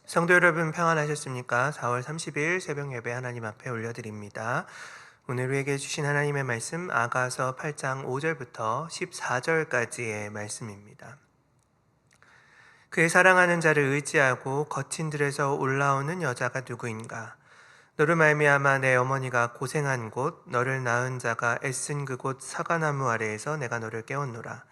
성도 여러분 평안하셨습니까? 4월 30일 새벽 예배 하나님 앞에 올려드립니다. 오늘 우리에게 주신 하나님의 말씀 아가서 8장 5절부터 14절까지의 말씀입니다. 그의 사랑하는 자를 의지하고 거친 들에서 올라오는 여자가 누구인가? 너를 말미암아 내 어머니가 고생한 곳, 너를 낳은 자가 애쓴 그곳 사과나무 아래에서 내가 너를 깨웠노라.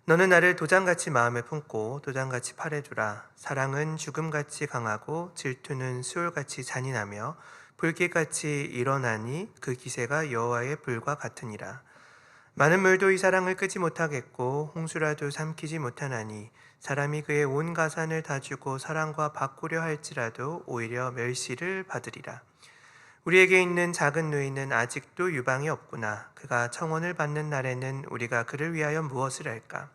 너는 나를 도장같이 마음에 품고 도장같이 팔에 두라. 사랑은 죽음같이 강하고 질투는 수올같이 잔인하며 불길같이 일어나니 그 기세가 여호와의 불과 같으니라. 많은 물도 이 사랑을 끄지 못하겠고 홍수라도 삼키지 못하나니 사람이 그의 온 가산을 다 주고 사랑과 바꾸려 할지라도 오히려 멸시를 받으리라. 우리에게 있는 작은 누이는 아직도 유방이 없구나. 그가 청혼을 받는 날에는 우리가 그를 위하여 무엇을 할까?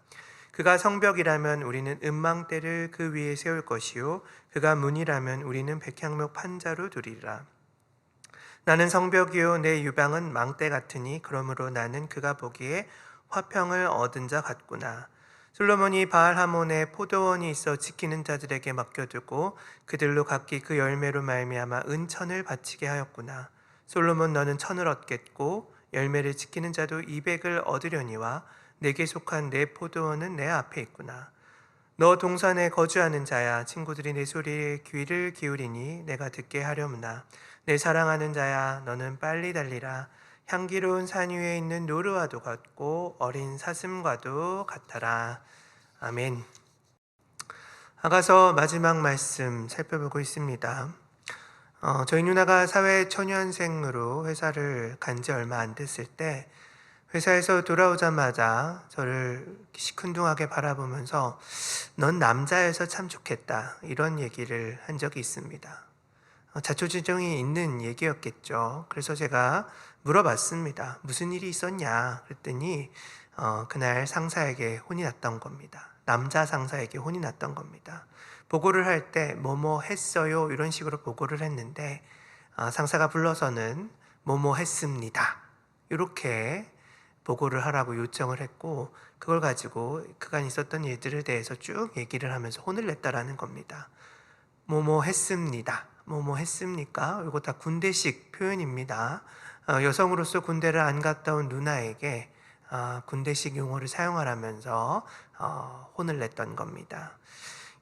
그가 성벽이라면 우리는 음망대를 그 위에 세울 것이요 그가 문이라면 우리는 백향목 판자로 두리라. 나는 성벽이요 내 유방은 망대 같으니 그러므로 나는 그가 보기에 화평을 얻은 자 같구나. 솔로몬이 바알하몬에 포도원이 있어 지키는 자들에게 맡겨두고 그들로 각기 그 열매로 말미암아 은천을 바치게 하였구나. 솔로몬 너는 천을 얻겠고 열매를 지키는 자도 200을 얻으려니와 내게 속한 내 포도원은 내 앞에 있구나. 너 동산에 거주하는 자야, 친구들이 내 소리에 귀를 기울이니 내가 듣게 하려무나. 내 사랑하는 자야, 너는 빨리 달리라. 향기로운 산 위에 있는 노루와도 같고 어린 사슴과도 같아라. 아멘. 아가서 마지막 말씀 살펴보고 있습니다. 저희 누나가 사회 초년생으로 회사를 간 지 얼마 안 됐을 때 회사에서 돌아오자마자 저를 시큰둥하게 바라보면서 넌 남자여서 참 좋겠다 이런 얘기를 한 적이 있습니다. 자초지종이 있는 얘기였겠죠. 그래서 제가 물어봤습니다. 무슨 일이 있었냐 그랬더니 그날 상사에게 혼이 났던 겁니다. 남자 상사에게 혼이 났던 겁니다. 보고를 할 때 뭐뭐 했어요 이런 식으로 보고를 했는데 상사가 불러서는 뭐뭐 했습니다 이렇게 보고를 하라고 요청을 했고 그걸 가지고 그간 있었던 일들에 대해서 쭉 얘기를 하면서 혼을 냈다라는 겁니다. 뭐뭐 했습니다. 뭐뭐 했습니까? 이거 다 군대식 표현입니다. 여성으로서 군대를 안 갔다 온 누나에게 군대식 용어를 사용하라면서 혼을 냈던 겁니다.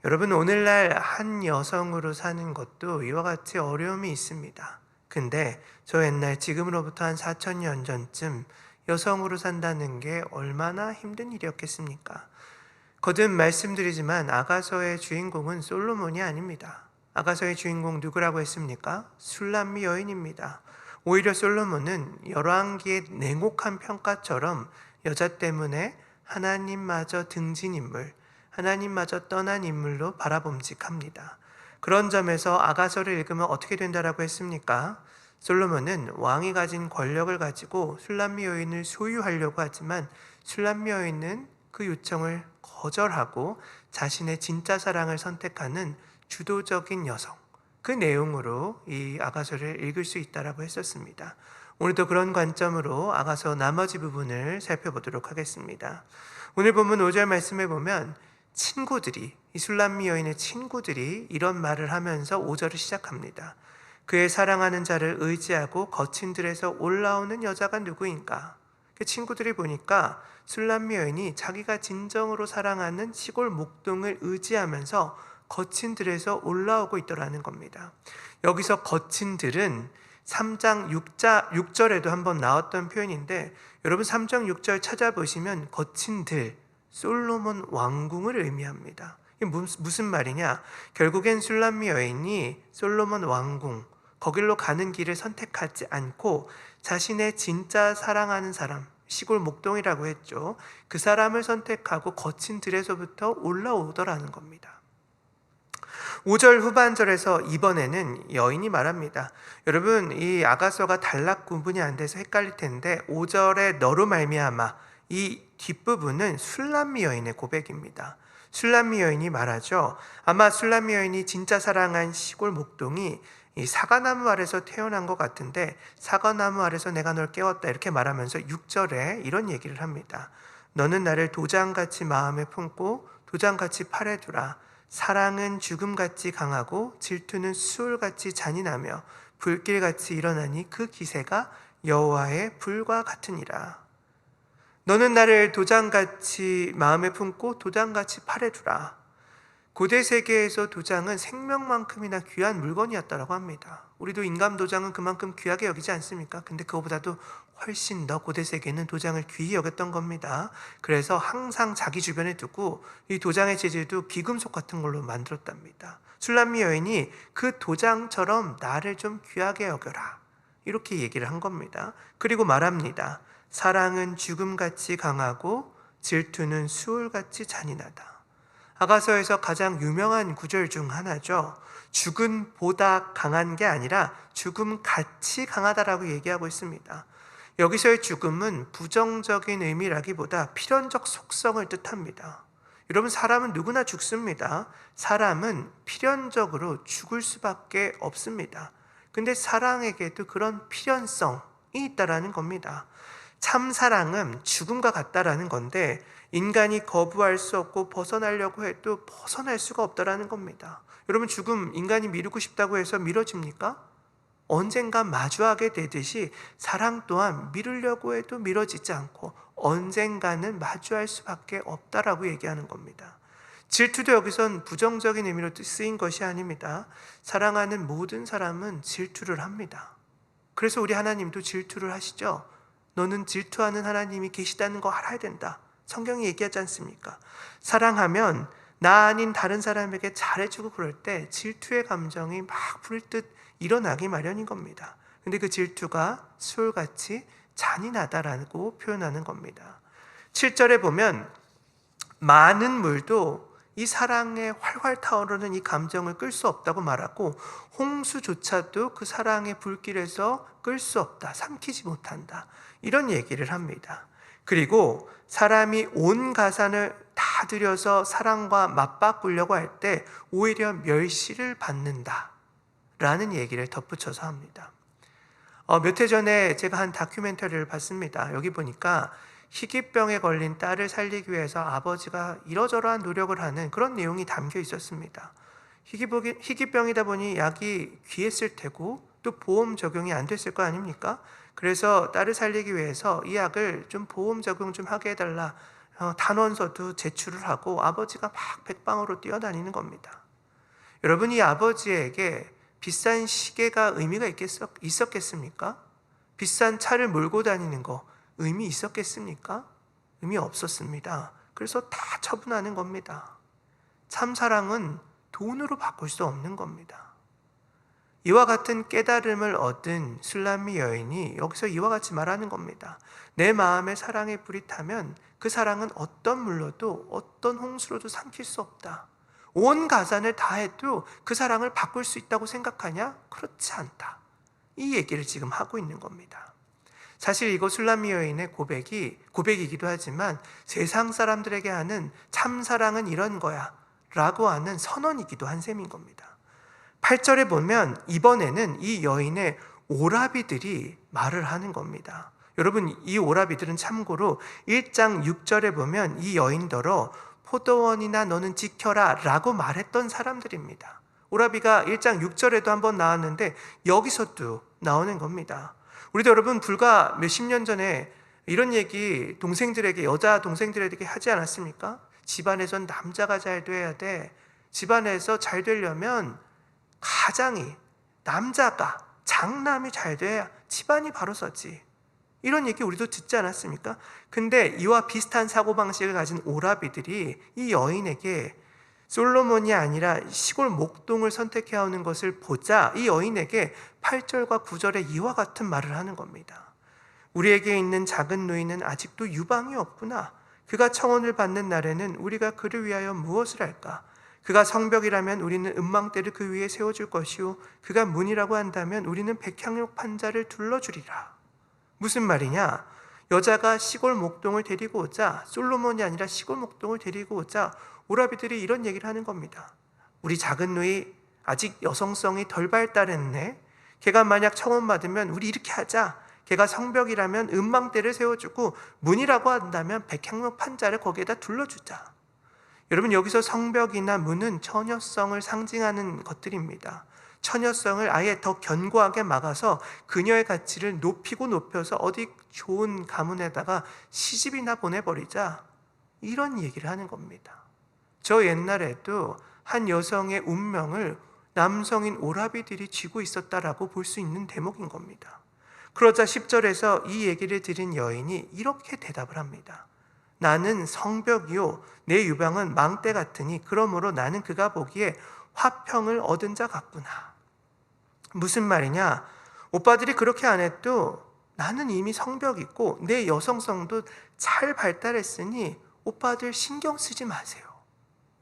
여러분 오늘날 한 여성으로 사는 것도 이와 같이 어려움이 있습니다. 근데 저 옛날 지금으로부터 한 4,000년 전쯤 여성으로 산다는 게 얼마나 힘든 일이었겠습니까? 거듭 말씀드리지만 아가서의 주인공은 솔로몬이 아닙니다. 아가서의 주인공 누구라고 했습니까? 술람미 여인입니다. 오히려 솔로몬은 열왕기의 냉혹한 평가처럼 여자 때문에 하나님마저 등진 인물, 하나님마저 떠난 인물로 바라봄직합니다. 그런 점에서 아가서를 읽으면 어떻게 된다라고 했습니까? 솔로몬은 왕이 가진 권력을 가지고 술람미 여인을 소유하려고 하지만 술람미 여인은 그 요청을 거절하고 자신의 진짜 사랑을 선택하는 주도적인 여성, 그 내용으로 이 아가서를 읽을 수 있다라고 했었습니다. 오늘도 그런 관점으로 아가서 나머지 부분을 살펴보도록 하겠습니다. 오늘 본문 5절 말씀에 보면 친구들이, 이 술람미 여인의 친구들이 이런 말을 하면서 5절을 시작합니다. 그의 사랑하는 자를 의지하고 거친 들에서 올라오는 여자가 누구인가? 그 친구들이 보니까 술람미 여인이 자기가 진정으로 사랑하는 시골 목동을 의지하면서 거친 들에서 올라오고 있더라는 겁니다. 여기서 거친 들은 3장 6절에도 한번 나왔던 표현인데 여러분 3장 6절 찾아보시면 거친 들, 솔로몬 왕궁을 의미합니다. 이게 무슨 말이냐? 결국엔 술람미 여인이 솔로몬 왕궁, 거길로 가는 길을 선택하지 않고 자신의 진짜 사랑하는 사람, 시골 목동이라고 했죠. 그 사람을 선택하고 거친 들에서부터 올라오더라는 겁니다. 5절 후반절에서 이번에는 여인이 말합니다. 여러분 이 아가서가 단락 구분이 안 돼서 헷갈릴 텐데 5절에 너로 말미암아 이 뒷부분은 술람미 여인의 고백입니다. 술람미 여인이 말하죠. 아마 술람미 여인이 진짜 사랑한 시골 목동이 이 사과나무 아래서 태어난 것 같은데 사과나무 아래서 내가 널 깨웠다 이렇게 말하면서 6절에 이런 얘기를 합니다. 너는 나를 도장같이 마음에 품고 도장같이 팔에 두라. 사랑은 죽음같이 강하고 질투는 수울같이 잔인하며 불길같이 일어나니 그 기세가 여호와의 불과 같으니라. 너는 나를 도장같이 마음에 품고 도장같이 팔에 두라. 고대 세계에서 도장은 생명만큼이나 귀한 물건이었다고 합니다. 우리도 인감 도장은 그만큼 귀하게 여기지 않습니까? 근데 그거보다도 훨씬 더 고대 세계는 도장을 귀히 여겼던 겁니다. 그래서 항상 자기 주변에 두고 이 도장의 재질도 귀금속 같은 걸로 만들었답니다. 술람미 여인이 그 도장처럼 나를 좀 귀하게 여겨라, 이렇게 얘기를 한 겁니다. 그리고 말합니다. 사랑은 죽음같이 강하고 질투는 수울같이 잔인하다. 아가서에서 가장 유명한 구절 중 하나죠. 죽음보다 강한 게 아니라 죽음같이 강하다라고 얘기하고 있습니다. 여기서의 죽음은 부정적인 의미라기보다 필연적 속성을 뜻합니다. 여러분, 사람은 누구나 죽습니다. 사람은 필연적으로 죽을 수밖에 없습니다. 근데 사랑에게도 그런 필연성이 있다라는 겁니다. 참 사랑은 죽음과 같다라는 건데 인간이 거부할 수 없고 벗어나려고 해도 벗어날 수가 없다라는 겁니다. 여러분, 죽음 인간이 미루고 싶다고 해서 미뤄집니까? 언젠가 마주하게 되듯이 사랑 또한 미루려고 해도 미뤄지지 않고 언젠가는 마주할 수밖에 없다라고 얘기하는 겁니다. 질투도 여기선 부정적인 의미로 쓰인 것이 아닙니다. 사랑하는 모든 사람은 질투를 합니다. 그래서 우리 하나님도 질투를 하시죠. 너는 질투하는 하나님이 계시다는 거 알아야 된다. 성경이 얘기하지 않습니까? 사랑하면 나 아닌 다른 사람에게 잘해주고 그럴 때 질투의 감정이 막 불듯 일어나기 마련인 겁니다. 근데 그 질투가 수울같이 잔인하다라고 표현하는 겁니다. 7절에 보면 많은 물도 이 사랑에 활활 타오르는 이 감정을 끌 수 없다고 말하고 홍수조차도 그 사랑의 불길에서 끌 수 없다, 삼키지 못한다, 이런 얘기를 합니다. 그리고 사람이 온 가산을 다 들여서 사랑과 맞바꾸려고 할 때 오히려 멸시를 받는다 라는 얘기를 덧붙여서 합니다. 몇 해 전에 제가 한 다큐멘터리를 봤습니다. 여기 보니까 희귀병에 걸린 딸을 살리기 위해서 아버지가 이러저러한 노력을 하는 그런 내용이 담겨 있었습니다. 희귀병이다 보니 약이 귀했을 테고 또 보험 적용이 안 됐을 거 아닙니까? 그래서 딸을 살리기 위해서 이 약을 좀 보험 적용 좀 하게 해달라 단원서도 제출을 하고 아버지가 막 백방으로 뛰어다니는 겁니다. 여러분, 이 아버지에게 비싼 시계가 의미가 있었겠습니까? 비싼 차를 몰고 다니는 거 의미 있었겠습니까? 의미 없었습니다. 그래서 다 처분하는 겁니다. 참 사랑은 돈으로 바꿀 수 없는 겁니다. 이와 같은 깨달음을 얻은 술람미 여인이 여기서 이와 같이 말하는 겁니다. 내 마음에 사랑의 불이 타면 그 사랑은 어떤 물로도 어떤 홍수로도 삼킬 수 없다. 온 가산을 다해도 그 사랑을 바꿀 수 있다고 생각하냐? 그렇지 않다. 이 얘기를 지금 하고 있는 겁니다. 사실 이거 술람미 여인의 고백이기도 하지만 세상 사람들에게 하는 참사랑은 이런 거야 라고 하는 선언이기도 한 셈인 겁니다. 8절에 보면 이번에는 이 여인의 오라비들이 말을 하는 겁니다. 여러분, 이 오라비들은 참고로 1장 6절에 보면 이 여인더러 포도원이나 너는 지켜라 라고 말했던 사람들입니다. 오라비가 1장 6절에도 한번 나왔는데 여기서도 나오는 겁니다. 우리도 여러분 불과 몇십 년 전에 이런 얘기 여자 동생들에게 하지 않았습니까? 집안에선 남자가 잘 돼야 돼. 집안에서 잘 되려면 가장이, 남자가, 장남이 잘 돼야 집안이 바로 서지. 이런 얘기 우리도 듣지 않았습니까? 근데 이와 비슷한 사고방식을 가진 오라비들이 이 여인에게 솔로몬이 아니라 시골 목동을 선택해야 하는 것을 보자 이 여인에게 8절과 9절에 이와 같은 말을 하는 겁니다. 우리에게 있는 작은 누이는 아직도 유방이 없구나. 그가 청혼을 받는 날에는 우리가 그를 위하여 무엇을 할까? 그가 성벽이라면 우리는 음망대를 그 위에 세워줄 것이요 그가 문이라고 한다면 우리는 백향목 판자를 둘러주리라. 무슨 말이냐? 여자가 시골 목동을 데리고 오자, 솔로몬이 아니라 시골 목동을 데리고 오자 오라비들이 이런 얘기를 하는 겁니다. 우리 작은 누이 아직 여성성이 덜 발달했네. 걔가 만약 청혼받으면 우리 이렇게 하자. 걔가 성벽이라면 음망대를 세워주고 문이라고 한다면 백향목 판자를 거기에다 둘러주자. 여러분, 여기서 성벽이나 문은 처녀성을 상징하는 것들입니다. 처녀성을 아예 더 견고하게 막아서 그녀의 가치를 높여서 어디 좋은 가문에다가 시집이나 보내버리자, 이런 얘기를 하는 겁니다. 저 옛날에도 한 여성의 운명을 남성인 오라비들이 쥐고 있었다라고 볼 수 있는 대목인 겁니다. 그러자 10절에서 이 얘기를 들은 여인이 이렇게 대답을 합니다. 나는 성벽이요 내 유방은 망대 같으니 그러므로 나는 그가 보기에 화평을 얻은 자 같구나. 무슨 말이냐? 오빠들이 그렇게 안 해도 나는 이미 성벽 있고 내 여성성도 잘 발달했으니 오빠들 신경 쓰지 마세요.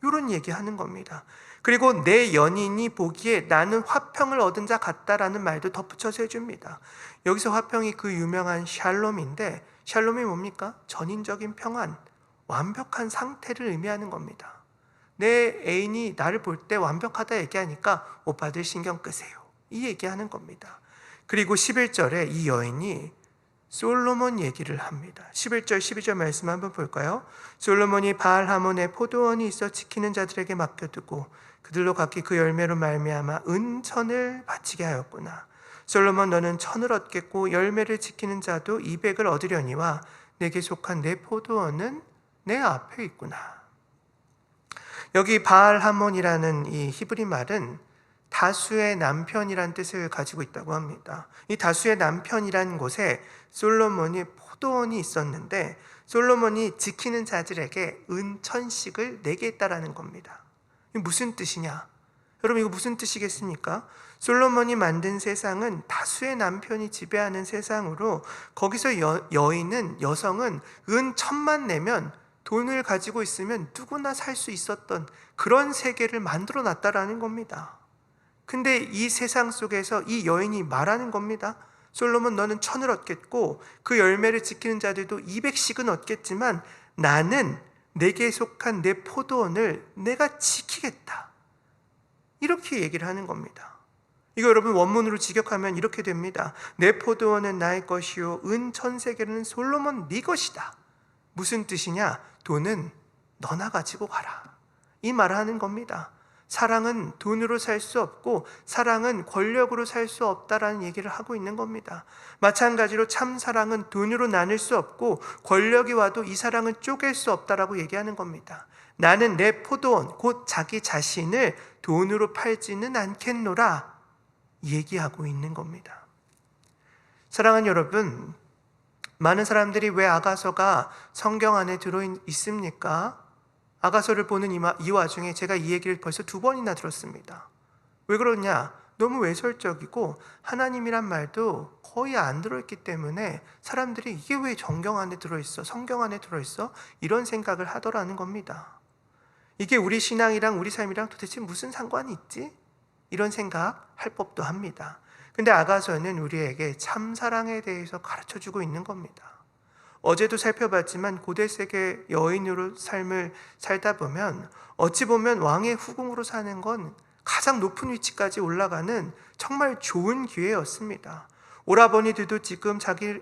이런 얘기하는 겁니다. 그리고 내 연인이 보기에 나는 화평을 얻은 자 같다라는 말도 덧붙여서 해줍니다. 여기서 화평이 그 유명한 샬롬인데, 샬롬이 뭡니까? 전인적인 평안, 완벽한 상태를 의미하는 겁니다. 내 애인이 나를 볼 때 완벽하다 얘기하니까 오빠들 신경 끄세요, 이 얘기하는 겁니다. 그리고 11절에 이 여인이 솔로몬 얘기를 합니다. 11절 12절 말씀 한번 볼까요? 솔로몬이 바알 하몬에 포도원이 있어 지키는 자들에게 맡겨두고 그들로 각기 그 열매로 말미암아 은천을 바치게 하였구나. 솔로몬, 너는 천을 얻겠고 열매를 지키는 자도 200을 얻으려니와 내게 속한 내 포도원은 내 앞에 있구나. 여기 바알 하몬이라는 이 히브리 말은 다수의 남편이란 뜻을 가지고 있다고 합니다. 이 다수의 남편이라는 곳에 솔로몬이 포도원이 있었는데 솔로몬이 지키는 자들에게 은천씩을 내게 했다라는 겁니다. 이게 무슨 뜻이냐? 여러분, 이거 무슨 뜻이겠습니까? 솔로몬이 만든 세상은 다수의 남편이 지배하는 세상으로 거기서 여성은 은 1,000만 내면 돈을 가지고 있으면 누구나 살 수 있었던 그런 세계를 만들어 놨다라는 겁니다. 근데 이 세상 속에서 이 여인이 말하는 겁니다. 솔로몬, 너는 1,000을 얻겠고 그 열매를 지키는 자들도 200씩은 얻겠지만 나는 내게 속한 내 포도원을 내가 지키겠다, 이렇게 얘기를 하는 겁니다. 이거 여러분 원문으로 직역하면 이렇게 됩니다. 내 포도원은 나의 것이요 은 1,000세겔은 솔로몬 네 것이다. 무슨 뜻이냐? 돈은 너나 가지고 가라, 이 말을 하는 겁니다. 사랑은 돈으로 살 수 없고 사랑은 권력으로 살 수 없다라는 얘기를 하고 있는 겁니다. 마찬가지로 참 사랑은 돈으로 나눌 수 없고 권력이 와도 이 사랑은 쪼갤 수 없다라고 얘기하는 겁니다. 나는 내 포도원, 곧 자기 자신을 돈으로 팔지는 않겠노라 얘기하고 있는 겁니다. 사랑하는 여러분, 많은 사람들이 왜 아가서가 성경 안에 들어 있습니까? 아가서를 보는 이 와중에 제가 이 얘기를 벌써 2번이나 들었습니다. 왜 그러냐? 너무 외설적이고 하나님이란 말도 거의 안 들어있기 때문에 사람들이 이게 왜 성경 안에 들어있어? 성경 안에 들어있어? 이런 생각을 하더라는 겁니다. 이게 우리 신앙이랑 우리 삶이랑 도대체 무슨 상관이 있지? 이런 생각 할 법도 합니다. 근데 아가서는 우리에게 참사랑에 대해서 가르쳐주고 있는 겁니다. 어제도 살펴봤지만 고대 세계 여인으로 삶을 살다 보면 어찌 보면 왕의 후궁으로 사는 건 가장 높은 위치까지 올라가는 정말 좋은 기회였습니다. 오라버니들도 지금 자기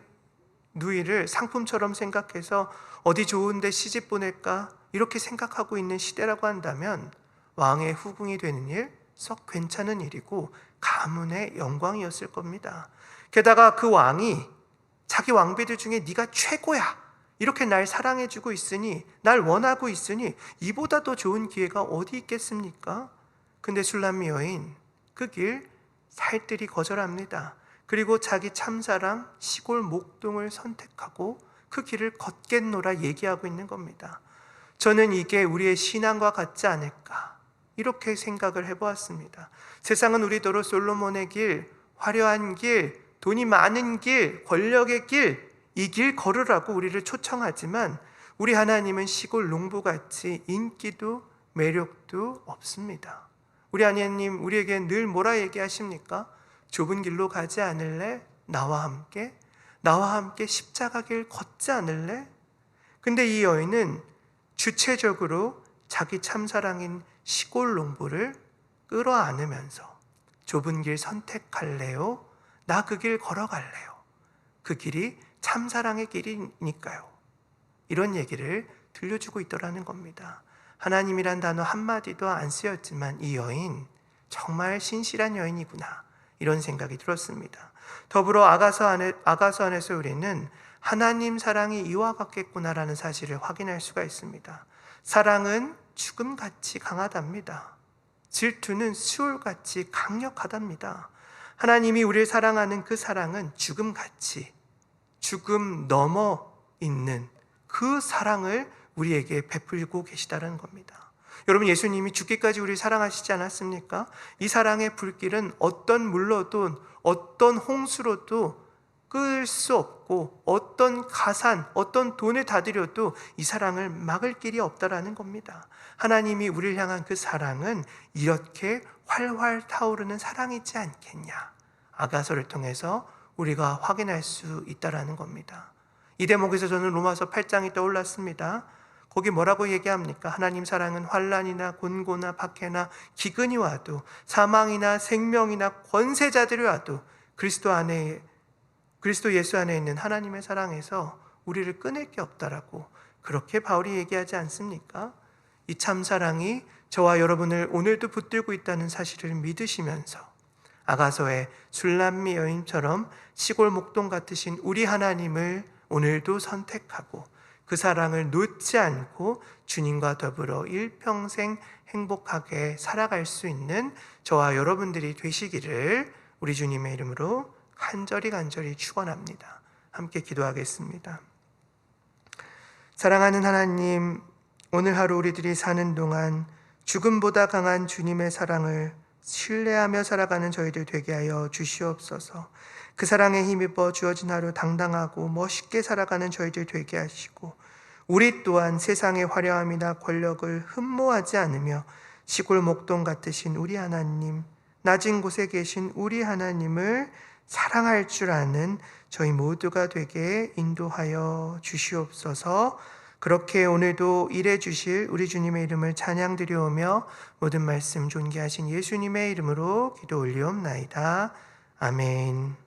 누이를 상품처럼 생각해서 어디 좋은데 시집 보낼까 이렇게 생각하고 있는 시대라고 한다면 왕의 후궁이 되는 일 썩 괜찮은 일이고 가문의 영광이었을 겁니다. 게다가 그 왕이 자기 왕비들 중에 네가 최고야, 이렇게 날 사랑해주고 있으니, 날 원하고 있으니 이보다 더 좋은 기회가 어디 있겠습니까? 근데 술람미 여인 그 길 살뜰히 거절합니다. 그리고 자기 참사랑 시골 목동을 선택하고 그 길을 걷겠노라 얘기하고 있는 겁니다. 저는 이게 우리의 신앙과 같지 않을까, 이렇게 생각을 해보았습니다. 세상은 우리더러 솔로몬의 길, 화려한 길, 돈이 많은 길, 권력의 길, 이 길 걸으라고 우리를 초청하지만 우리 하나님은 시골 농부같이 인기도 매력도 없습니다. 우리 하나님 우리에게 늘 뭐라 얘기하십니까? 좁은 길로 가지 않을래? 나와 함께 십자가 길 걷지 않을래? 근데 이 여인은 주체적으로 자기 참사랑인 시골 농부를 끌어안으면서 좁은 길 선택할래요? 나 그 길 걸어갈래요. 그 길이 참사랑의 길이니까요. 이런 얘기를 들려주고 있더라는 겁니다. 하나님이란 단어 한마디도 안 쓰였지만 이 여인 정말 신실한 여인이구나, 이런 생각이 들었습니다. 더불어 아가서 안에서 우리는 하나님 사랑이 이와 같겠구나라는 사실을 확인할 수가 있습니다. 사랑은 죽음같이 강하답니다. 질투는 수울같이 강력하답니다. 하나님이 우리를 사랑하는 그 사랑은 죽음같이, 죽음 넘어 있는 그 사랑을 우리에게 베풀고 계시다는 겁니다. 여러분, 예수님이 죽기까지 우리를 사랑하시지 않았습니까? 이 사랑의 불길은 어떤 물로도 어떤 홍수로도 끌 수 없고 어떤 가산, 어떤 돈을 다 들여도 이 사랑을 막을 길이 없다라는 겁니다. 하나님이 우리를 향한 그 사랑은 이렇게 활활 타오르는 사랑이지 않겠냐, 아가서를 통해서 우리가 확인할 수 있다라는 겁니다. 이 대목에서 저는 로마서 8장이 떠올랐습니다. 거기 뭐라고 얘기합니까? 하나님 사랑은 환난이나 곤고나 박해나 기근이 와도, 사망이나 생명이나 권세자들이 와도 그리스도 예수 안에 있는 하나님의 사랑에서 우리를 끊을 게 없다라고, 그렇게 바울이 얘기하지 않습니까? 이 참사랑이 저와 여러분을 오늘도 붙들고 있다는 사실을 믿으시면서 아가서의 술람미 여인처럼 시골 목동 같으신 우리 하나님을 오늘도 선택하고 그 사랑을 놓지 않고 주님과 더불어 일평생 행복하게 살아갈 수 있는 저와 여러분들이 되시기를 우리 주님의 이름으로 간절히 축원합니다. 함께 기도하겠습니다. 사랑하는 하나님, 오늘 하루 우리들이 사는 동안 죽음보다 강한 주님의 사랑을 신뢰하며 살아가는 저희들 되게 하여 주시옵소서. 그 사랑에 힘입어 주어진 하루 당당하고 멋있게 살아가는 저희들 되게 하시고, 우리 또한 세상의 화려함이나 권력을 흠모하지 않으며 시골 목동 같으신 우리 하나님, 낮은 곳에 계신 우리 하나님을 사랑할 줄 아는 저희 모두가 되게 인도하여 주시옵소서. 그렇게 오늘도 일해 주실 우리 주님의 이름을 찬양드리오며 모든 말씀 존귀하신 예수님의 이름으로 기도 올리옵나이다. 아멘.